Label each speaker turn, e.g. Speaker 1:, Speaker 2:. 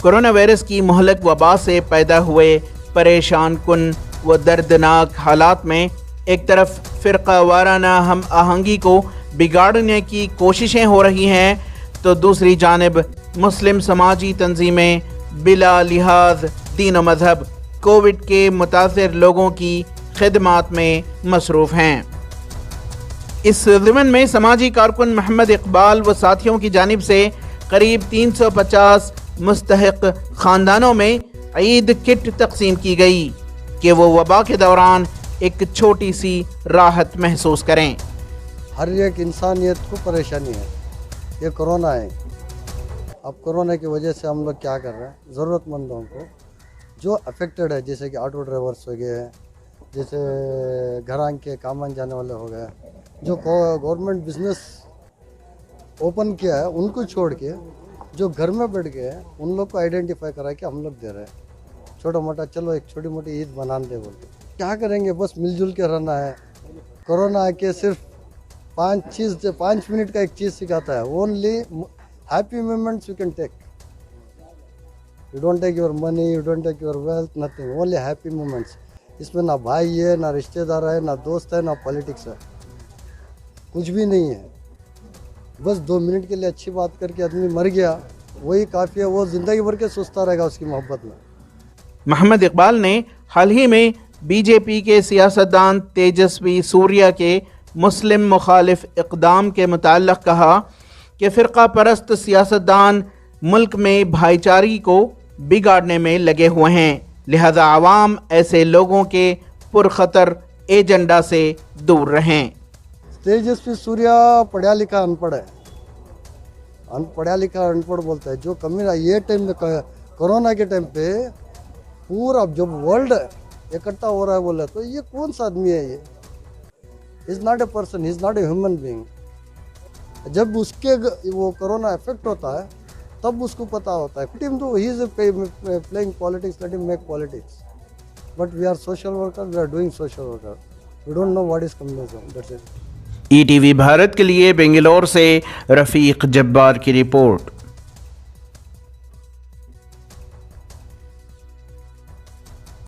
Speaker 1: Corona virus की मुहलक वबा से पैदा हुए परेशान कुन व दर्दनाक हालात में एक तरफ फ़िरका वाराना हम आहंगी को बिगाड़ने की कोशिशें हो रही हैं, तो दूसरी जानिब मुस्लिम समाजी तंजीमें बिला लिहाज दीन व मजहब कोविड के मुतासिर लोगों की खिदमात में मसरूफ़ हैं। इस ज़िमन में समाजी कारकुन मोहम्मद इकबाल व साथियों की जानिब से करीब 350 मुस्तहिक ख़ानदानों में ईद किट तकसीम की गई कि वो वबा के दौरान एक छोटी सी राहत महसूस करें।
Speaker 2: हर एक इंसानियत को परेशानी है, ये कोरोना है। अब कोरोना की वजह से हम लोग क्या कर रहे हैं, ज़रूरतमंदों को जो अफेक्टेड है, जैसे कि ऑटो ड्राइवर्स हो गए, जैसे घरां के कामन जाने वाले हो गए, जो गवर्नमेंट बिजनेस ओपन किया है उनको छोड़ के जो घर में बैठ गए हैं उन लोग को आइडेंटिफाई करा के हम लोग दे रहे हैं छोटा मोटा, चलो एक छोटी मोटी ईद बना दे बोल के। क्या करेंगे, बस मिलजुल के रहना है। कोरोना आके सिर्फ 5 मिनट का एक चीज़ सिखाता है, only happy moments you can take. You don't take your money, you don't take your wealth, nothing, only happy moments. इसमें ना भाई है, ना रिश्तेदार है, ना दोस्त है, ना पॉलिटिक्स है, कुछ भी नहीं है। बस 2 मिनट के लिए अच्छी बात करके आदमी मर गया, वही काफ़ी है। वो ज़िंदगी भर के सोचता रहेगा उसकी मोहब्बत में।
Speaker 1: मोहम्मद इकबाल ने हाल ही में बीजेपी के सियासतदान तेजस्वी सूर्या के मुस्लिम मुखालिफ इक़दाम के मुताल्लिक़ कहा कि फ़िरका परस्त सियासतदान मुल्क में भाईचारे को बिगाड़ने में लगे हुए हैं, लिहाजा आवाम ऐसे लोगों के पुरखतर एजेंडा से दूर रहें।
Speaker 2: तेजस्वी सूर्या पढ़ा लिखा अनपढ़ है, पढ़ा लिखा अनपढ़ बोलता है। जो कमी ये टाइम में कोरोना के टाइम पे पूरा जब वर्ल्ड इकट्ठा हो रहा है बोला, तो ये कौन सा आदमी है? ये is not a person, is not a human being. जब उसके वो कोरोना इफेक्ट होता है तब उसको पता होता है। टीम तो he is playing politics, let him make politics, but we are social worker, we are doing social worker, we don't know what is communism, that's it.
Speaker 1: ETV Bharat के लिए बेंगलोर से रफ़ीक जब्बार की रिपोर्ट।